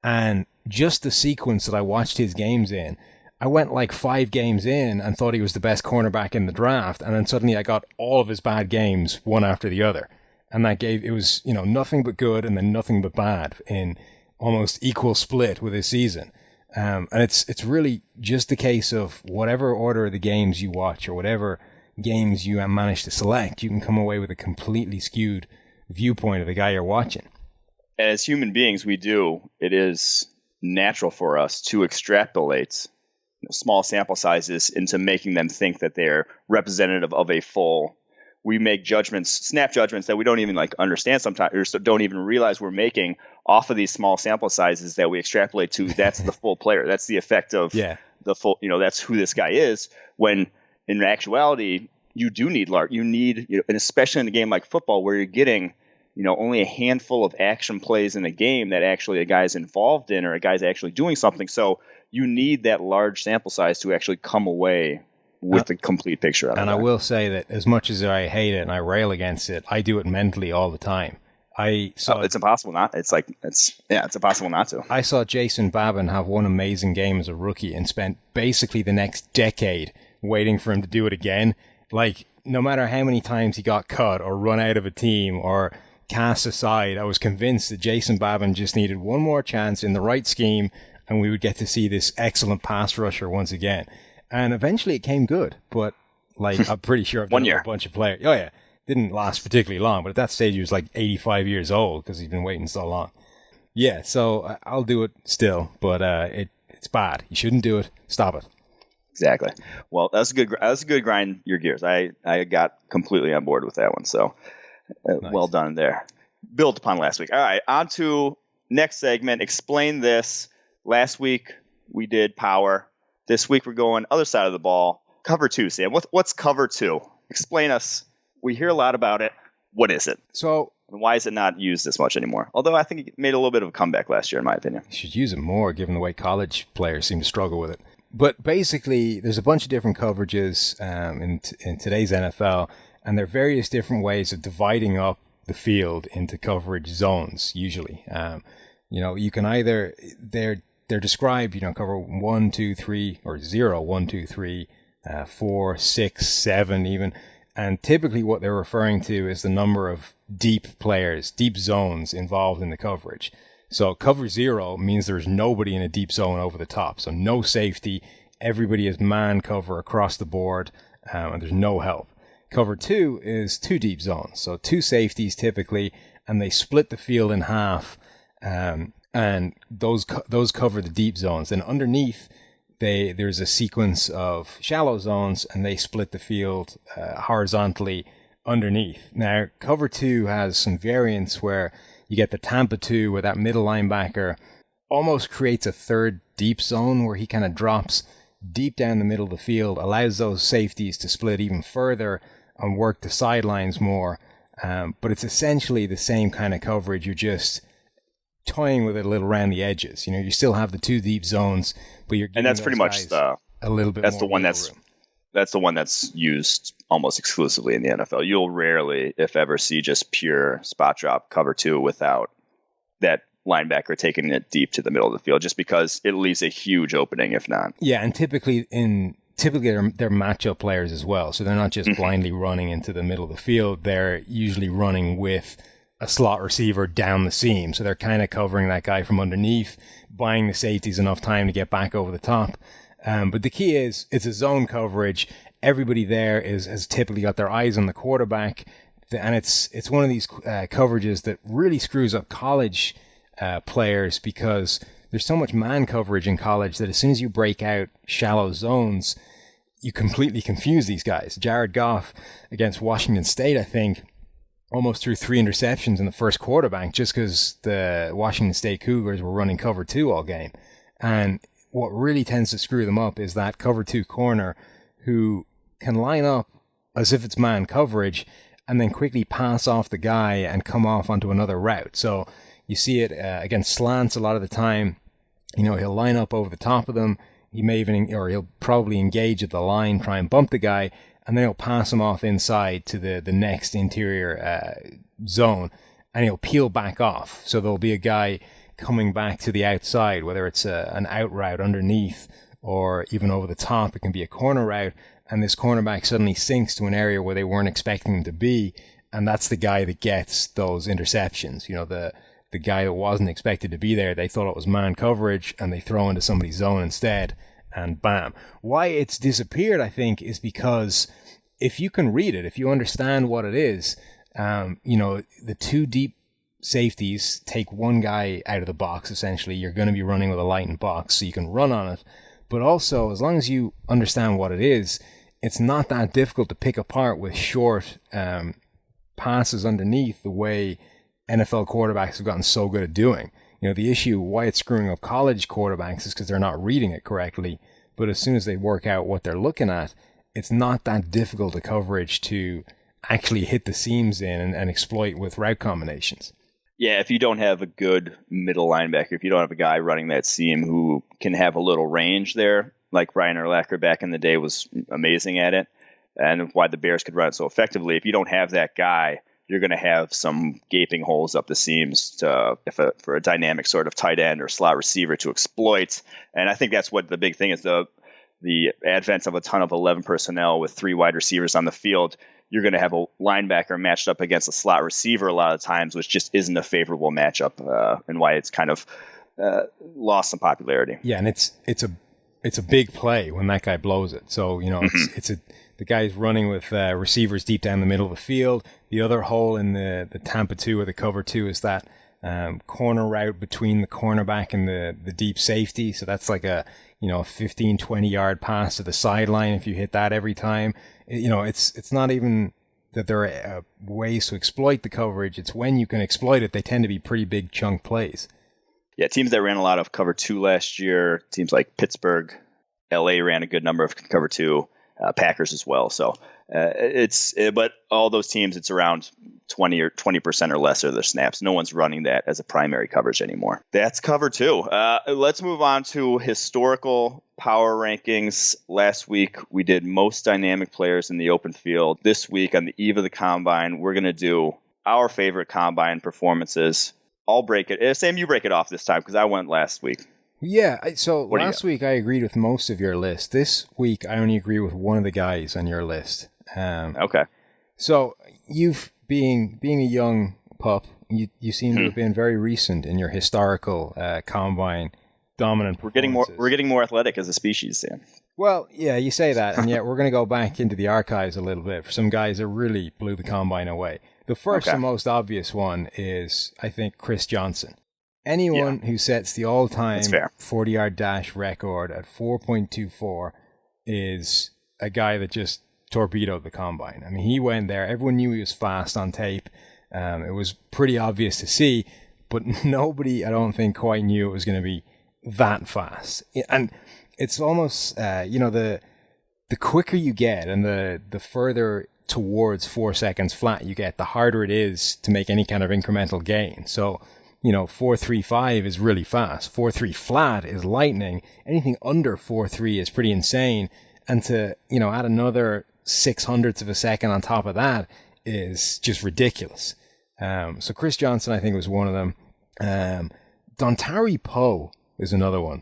And just the sequence that I watched his games in, I went like 5 games in and thought he was the best cornerback in the draft. And then suddenly I got all of his bad games one after the other. And it was, nothing but good and then nothing but bad in almost equal split with his season. And it's really just a case of whatever order of the games you watch or whatever games you manage to select, you can come away with a completely skewed viewpoint of the guy you're watching. As human beings, it is natural for us to extrapolate small sample sizes into making them think that they're representative of a full. We make snap judgments that we don't even understand sometimes, or don't even realize we're making off of these small sample sizes that we extrapolate to. That's the full player. That's the effect of the full. That's who this guy is. When in actuality, you do need and especially in a game like football where you're getting, only a handful of action plays in a game that actually a guy's involved in or a guy's actually doing something. So you need that large sample size to actually come away with the complete picture. And I will say that as much as I hate it and I rail against it, I do it mentally all the time. It's impossible not. It's impossible not to. I saw Jason Babin have one amazing game as a rookie and spent basically the next decade waiting for him to do it again. No matter how many times he got cut or run out of a team or cast aside, I was convinced that Jason Babin just needed one more chance in the right scheme and we would get to see this excellent pass rusher once again. And eventually it came good, but I'm pretty sure I've done a bunch of players. Oh yeah, didn't last particularly long, but at that stage he was 85 years old because he's been waiting so long. Yeah, so I'll do it still, but it's bad. You shouldn't do it. Stop it. Exactly. Well, that's a good grind your gears. I got completely on board with that one. So nice. Well done there. Built upon last week. All right, on to next segment. Explain this. Last week we did power. This week we're going other side of the ball. Cover 2, Sam. What's cover 2? Explain us. We hear a lot about it. What is it? So, and why is it not used as much anymore? Although I think it made a little bit of a comeback last year, in my opinion. You should use it more, given the way college players seem to struggle with it. But basically, there's a bunch of different coverages in today's NFL, and there are various different ways of dividing up the field into coverage zones, usually. You can either... They're described, cover 1, 2, 3, or 0, 1, 2, 3, 4, 6, 7 even. And typically what they're referring to is the number of deep players, deep zones involved in the coverage. So cover 0 means there's nobody in a deep zone over the top. So no safety, everybody is man cover across the board, and there's no help. Cover 2 is 2 deep zones. So 2 safeties typically, and they split the field in half, and those cover the deep zones. And underneath, there's a sequence of shallow zones, and they split the field horizontally underneath. Now, cover 2 has some variants where you get the Tampa 2, where that middle linebacker almost creates a third deep zone where he kind of drops deep down the middle of the field, allows those safeties to split even further and work the sidelines more. But it's essentially the same kind of coverage. You're just toying with it a little around the edges. You still have the 2 deep zones, but you're giving and that's pretty much a little bit. That's more the one wiggle room. That's the one that's used almost exclusively in the NFL. You'll rarely, if ever, see just pure spot drop cover 2 without that linebacker taking it deep to the middle of the field, just because it leaves a huge opening if not. Yeah, and typically they're matchup players as well, so they're not just blindly running into the middle of the field. They're usually running with a slot receiver down the seam, so they're kind of covering that guy from underneath, buying the safeties enough time to get back over the top. But the key is it's a zone coverage. Everybody there has typically got their eyes on the quarterback, and it's one of these coverages that really screws up college players, because there's so much man coverage in college that as soon as you break out shallow zones, you completely confuse these guys. Jared Goff against Washington State, I think, almost threw 3 interceptions in the first quarterback just because the Washington State Cougars were running cover 2 all game. And what really tends to screw them up is that cover 2 corner who can line up as if it's man coverage and then quickly pass off the guy and come off onto another route. So you see it against slants a lot of the time. He'll line up over the top of them. He'll probably engage at the line, try and bump the guy, and then he'll pass him off inside to the next interior zone, and he'll peel back off. So there'll be a guy coming back to the outside, whether it's an out route underneath or even over the top. It can be a corner route, and this cornerback suddenly sinks to an area where they weren't expecting him to be, and that's the guy that gets those interceptions. The guy that wasn't expected to be there, they thought it was man coverage, and they throw into somebody's zone instead, and bam. Why it's disappeared, I think, is because if you can read it, if you understand what it is, the 2 deep safeties take one guy out of the box, essentially. You're going to be running with a lightened box, so you can run on it. But also, as long as you understand what it is, it's not that difficult to pick apart with short passes underneath, the way NFL quarterbacks have gotten so good at doing. The issue why it's screwing up college quarterbacks is because they're not reading it correctly. But as soon as they work out what they're looking at, it's not that difficult a coverage to actually hit the seams in and exploit with route combinations. Yeah, if you don't have a good middle linebacker, if you don't have a guy running that seam who can have a little range there, like Ryan Urlacher back in the day was amazing at it, and why the Bears could run it so effectively, if you don't have that guy, you're going to have some gaping holes up the seams for a dynamic sort of tight end or slot receiver to exploit. And I think that's what the big thing is, the advent of a ton of 11 personnel with 3 wide receivers on the field. You're going to have a linebacker matched up against a slot receiver a lot of times, which just isn't a favorable matchup, and why it's kind of lost some popularity. Yeah, and it's a big play when that guy blows it. So the guy's running with receivers deep down the middle of the field. The other hole in the Tampa 2 or the cover 2 is that corner route between the cornerback and the deep safety. So that's like a 15, 20 yard pass to the sideline. If you hit that every time, it's not even that there are ways to exploit the coverage. It's when you can exploit it, they tend to be pretty big chunk plays. Yeah, teams that ran a lot of cover 2 last year, teams like Pittsburgh, LA ran a good number of cover 2. Packers as well. So but all those teams, it's around 20% or less of their snaps. No one's running that as a primary coverage anymore. That's cover 2. Let's move on to historical power rankings. Last week, we did most dynamic players in the open field. This week, on the eve of the Combine, we're going to do our favorite Combine performances. I'll break it. Sam, you break it off this time because I went last week. Yeah, so last week I agreed with most of your list. This week I only agree with one of the guys on your list. Okay. So you've being a young pup, you seem to have been very recent in your historical Combine dominant performances. We're getting more athletic as a species, Sam. Well, yeah, you say that, and yet we're going to go back into the archives a little bit for some guys that really blew the Combine away. The first and most obvious one is, I think, Chris Johnson. Anyone who sets the all-time 40-yard dash record at 4.24 is a guy that just torpedoed the Combine. I mean, he went there. Everyone knew he was fast on tape. It was pretty obvious to see, but nobody, I don't think, quite knew it was going to be that fast. And it's almost, the quicker you get and the further towards 4 seconds flat you get, the harder it is to make any kind of incremental gain. So, 4.35 is really fast. 4.3 flat is lightning. Anything under 4.3 is pretty insane. And to, add another 600ths of a second on top of that is just ridiculous. So Chris Johnson, I think, was one of them. Dontari Poe is another one.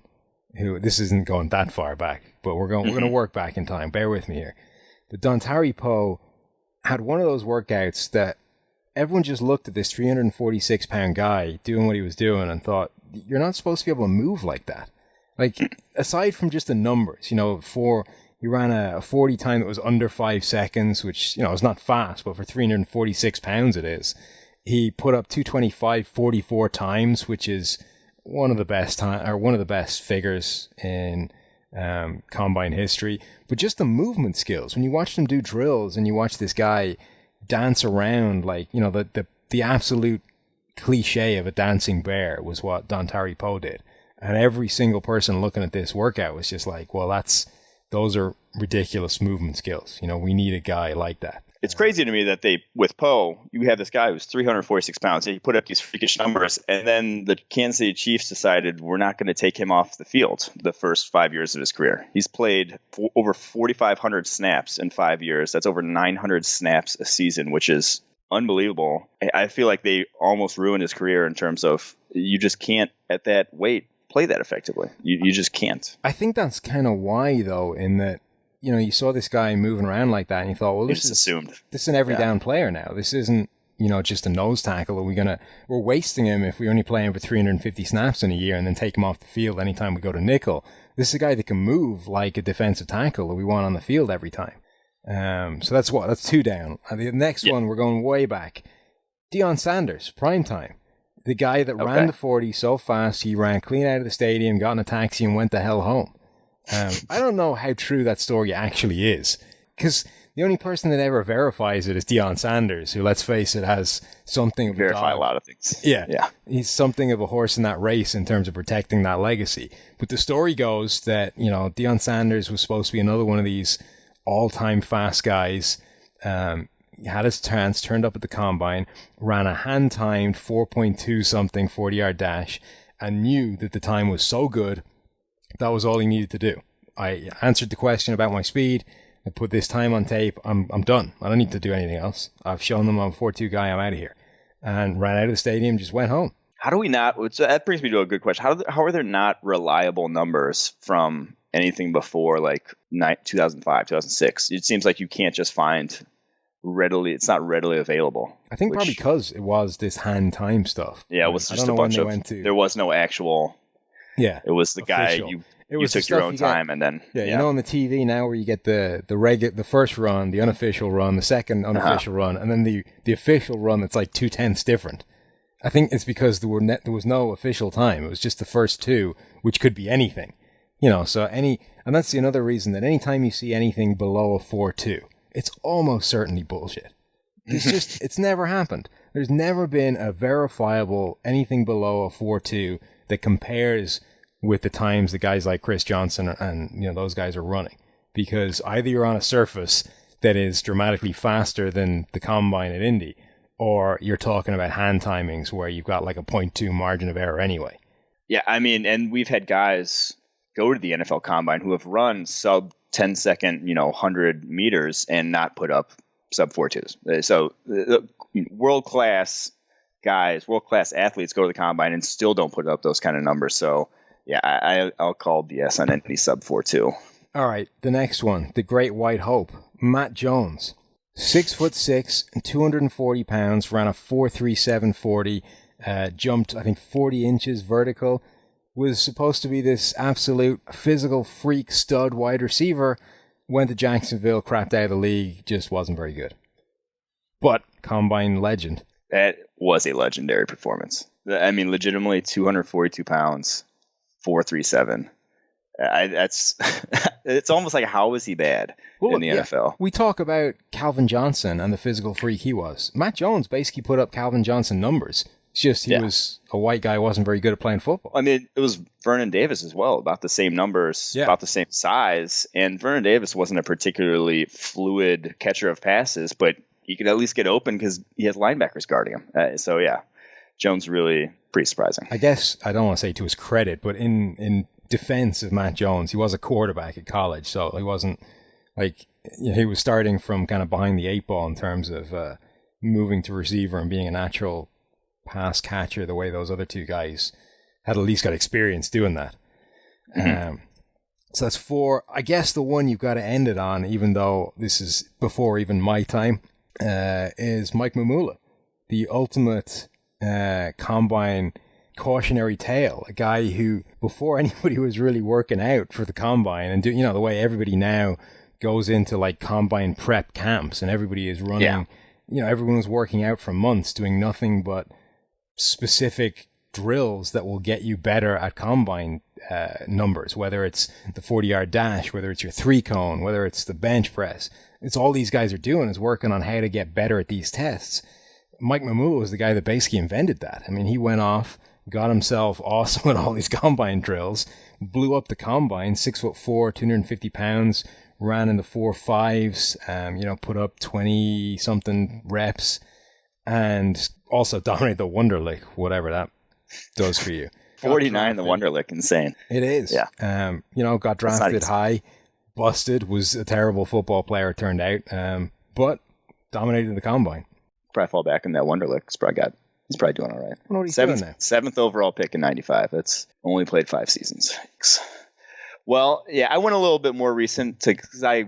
Who, this isn't going that far back, but we're going to work back in time. Bear with me here. But Dontari Poe had one of those workouts that everyone just looked at this 346-pound guy doing what he was doing and thought, you're not supposed to be able to move like that. Like, aside from just the numbers, he ran a 40 time that was under 5 seconds, which, is not fast, but for 346 pounds it is. He put up 225 44 times, which is one of the best figures in combine history. But just the movement skills, when you watch them do drills and you watch this guy dance around, like, the absolute cliche of a dancing bear was what Dontari Poe did. And every single person looking at this workout was just like, well, those are ridiculous movement skills. We need a guy like that. It's crazy to me that with Poe, you have this guy who's 346 pounds, and he put up these freakish numbers, and then the Kansas City Chiefs decided we're not going to take him off the field the first 5 years of his career. He's played over 4,500 snaps in 5 years. That's over 900 snaps a season, which is unbelievable. I feel like they almost ruined his career in terms of you just can't, at that weight, play that effectively. You just can't. I think that's kind of why, though, in that, you saw this guy moving around like that and you thought, well, this is an every down player now. This isn't, just a nose tackle. We're wasting him if we only play him for 350 snaps in a year and then take him off the field anytime we go to nickel. This is a guy that can move like a defensive tackle that we want on the field every time. So that's 2 down. And the next one, we're going way back. Deion Sanders, prime time. The guy that ran the 40 so fast, he ran clean out of the stadium, got in a taxi and went the hell home. I don't know how true that story actually is, because the only person that ever verifies it is Deion Sanders, who, let's face it, has something of a lot of things. Yeah. He's something of a horse in that race in terms of protecting that legacy. But the story goes that, Deion Sanders was supposed to be another one of these all-time fast guys. He had his chance, turned up at the combine, ran a hand-timed 4.2 something 40-yard dash, and knew that the time was so good that was all he needed to do. I answered the question about my speed. I put this time on tape. I'm done. I don't need to do anything else. I've shown them I'm a 4.2 guy. I'm out of here. And ran out of the stadium, just went home. How do we not? So that brings me to a good question. How are there not reliable numbers from anything before like 2005, 2006? It seems like you can't just find it's not readily available. I think probably because it was this hand time stuff. Yeah, it was just a bunch of, there was no actual. Yeah, it was the official guy you took your own time and then on the TV now where you get the first run, the unofficial run, the second unofficial run, and then the official run that's like 2/10 different. I think it's because there was no official time. It was just the first 2, which could be anything, So and that's another reason that anytime you see anything below a 4.2, it's almost certainly bullshit. It's never happened. There's never been a verifiable anything below a 4.2 that compares with the times the guys like Chris Johnson and those guys are running, because either you're on a surface that is dramatically faster than the combine at Indy, or you're talking about hand timings where you've got like a 0.2 margin of error anyway. Yeah, I mean, and we've had guys go to the NFL combine who have run sub 10 second, 100 meters and not put up sub 4.2s. So world-class guys, world-class athletes go to the combine and still don't put up those kind of numbers. So, yeah, I'll call BS on any sub 4.2. All right, the next one, the Great White Hope, Matt Jones, 6'6" and 240 pounds, ran a 4.37 40, jumped I think 40 inches vertical, was supposed to be this absolute physical freak stud wide receiver. Went to Jacksonville, crapped out of the league, just wasn't very good. But combine legend. That was a legendary performance. I mean, legitimately 242 pounds, 4.37. It's almost like, how was he bad in the NFL? We talk about Calvin Johnson and the physical freak he was. Matt Jones basically put up Calvin Johnson numbers. It's just he was a white guy, wasn't very good at playing football. I mean, it was Vernon Davis as well, about the same numbers, about the same size. And Vernon Davis wasn't a particularly fluid catcher of passes, but he could at least get open because he has linebackers guarding him. Jones really pretty surprising. I guess I don't want to say to his credit, but in defense of Matt Jones, he was a quarterback at college, so he wasn't like, you know, he was starting from kind of behind the eight ball in terms of moving to receiver and being a natural pass catcher the way those other two guys had at least got experience doing that. So that's 4. I guess the one you've got to end it on, even though this is before even my time, is Mike Mamula, the ultimate combine cautionary tale. A guy who, before anybody was really working out for the combine and you know, the way everybody now goes into like combine prep camps and everybody is running, you know, everyone was working out for months doing nothing but specific drills that will get you better at combine numbers, whether it's the 40-yard dash, whether it's your 3-cone, whether it's the bench press. It's all these guys are doing is working on how to get better at these tests. Mike Mamula was the guy that basically invented that. I mean, he went off, got himself awesome at all these combine drills, blew up the combine, 6'4", 250 pounds, ran in the 4.5s, you know, put up 20-something reps, and also dominated the Wonderlic, whatever that does for you. 49 the Wonderlic, insane. It is. Yeah. You know, got drafted high, busted, was a terrible football player, turned out, but dominated the combine. Probably fall back in that Wonderlic. He's probably doing all right. What are you doing now? 7th overall pick in 95. That's only played 5 seasons. Yikes. Well, yeah, I went a little bit more recent because I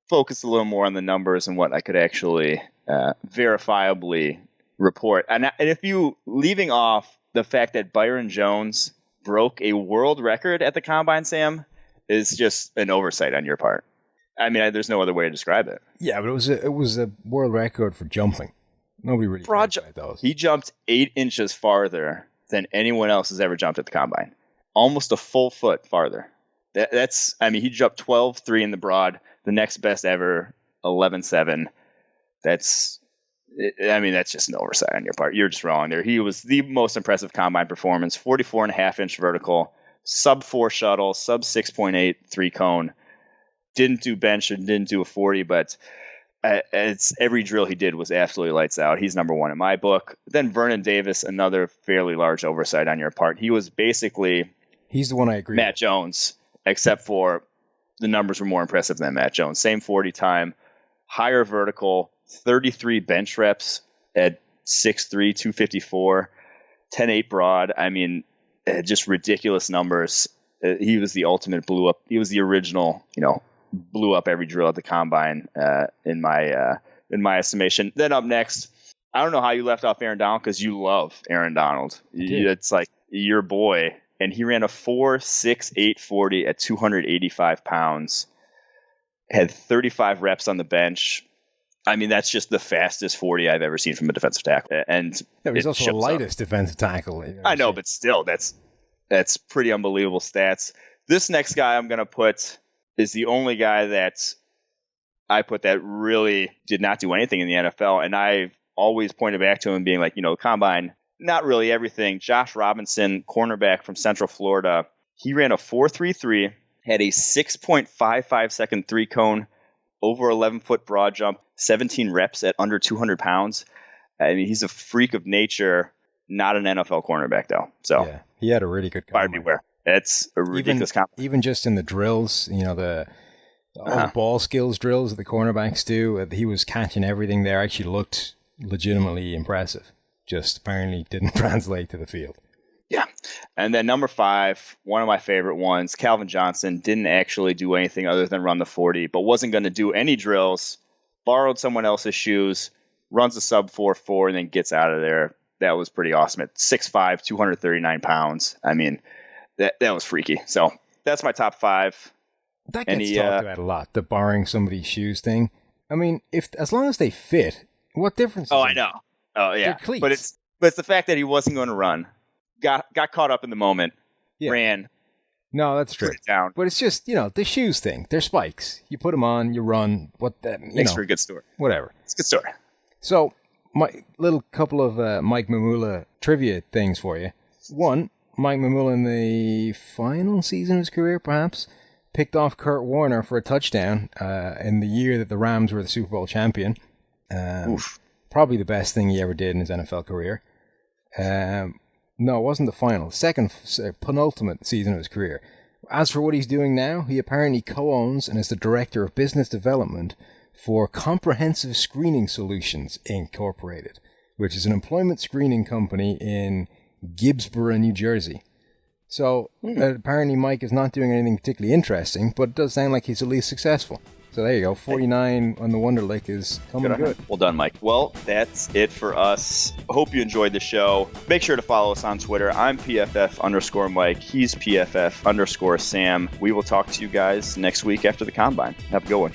focused a little more on the numbers and what I could actually verifiably report. And if you leaving off the fact that Byron Jones broke a world record at the combine, Sam, is just an oversight on your part. I mean, there's no other way to describe it. Yeah, but it was a world record for jumping. Nobody really cared about those. He jumped 8 inches farther than anyone else has ever jumped at the combine. Almost a full foot farther. That's, I mean, he jumped 12.3 in the broad. The next best ever, 11.7. That's just an oversight on your part. You're just wrong there. He was the most impressive combine performance. 44.5-inch vertical, sub 4 shuttle, sub 6.8 3-cone. Didn't do bench and didn't do a 40, but it's every drill he did was absolutely lights out. He's number 1 in my book. Then Vernon Davis, another fairly large oversight on your part. He was basically he's the one I agree Matt with. Jones, except for the numbers were more impressive than Matt Jones. Same 40 time, higher vertical, 33 bench reps at 6'3", 254, 10.8 broad. I mean, just ridiculous numbers. He was the ultimate blew up. He was the original, you know, blew up every drill at the combine in my estimation. Then up next, I don't know how you left off Aaron Donald because you love Aaron Donald. It's like your boy. And he ran a 4.68 40 at 285 pounds. Had 35 reps on the bench. I mean, that's just the fastest 40 I've ever seen from a defensive tackle. And he's also the lightest defensive tackle. I know, but still, that's pretty unbelievable stats. This next guy I'm going to put is the only guy that I put that really did not do anything in the NFL. And I've always pointed back to him being like, you know, combine, not really everything. Josh Robinson, cornerback from Central Florida. He ran a 4.33, had a 6.55 second 3-cone, over 11-foot broad jump, 17 reps at under 200 pounds. I mean, he's a freak of nature, not an NFL cornerback, though. So yeah, he had a really good buyer beware. It's a ridiculous compliment. Even just in the drills, you know, the ball skills drills that the cornerbacks do, he was catching everything there. Actually looked legitimately impressive. Just apparently didn't translate to the field. Yeah. And then number 5, one of my favorite ones, Calvin Johnson, didn't actually do anything other than run the 40, but wasn't going to do any drills, borrowed someone else's shoes, runs a sub 4.4, and then gets out of there. That was pretty awesome. At 6'5", 239 pounds. I mean, that was freaky. So that's my top 5. That gets talked about a lot, the borrowing somebody's shoes thing. I mean, as long as they fit, what difference is it? I know. Oh, yeah. But it's the fact that he wasn't going to run. Got caught up in the moment, ran. No, that's true. Put it down. But it's just, you know, the shoes thing. They're spikes. You put them on, you run. Makes for a good story. Whatever. It's a good story. So, my little couple of Mike Mamula trivia things for you. One, Mike Mamula in the final season of his career, perhaps, picked off Kurt Warner for a touchdown in the year that the Rams were the Super Bowl champion. Probably the best thing he ever did in his NFL career. No, it wasn't the final. Second, penultimate season of his career. As for what he's doing now, he apparently co-owns and is the director of business development for Comprehensive Screening Solutions Incorporated, which is an employment screening company in Gibbsboro, New Jersey. So apparently Mike is not doing anything particularly interesting, but it does sound like he's at least successful. So there you go. 49 on the Wonderlic is coming good. Well done, Mike. Well, that's it for us. I hope you enjoyed the show. Make sure to follow us on Twitter. I'm PFF_Mike. He's PFF_Sam. We will talk to you guys next week after the Combine. Have a good one.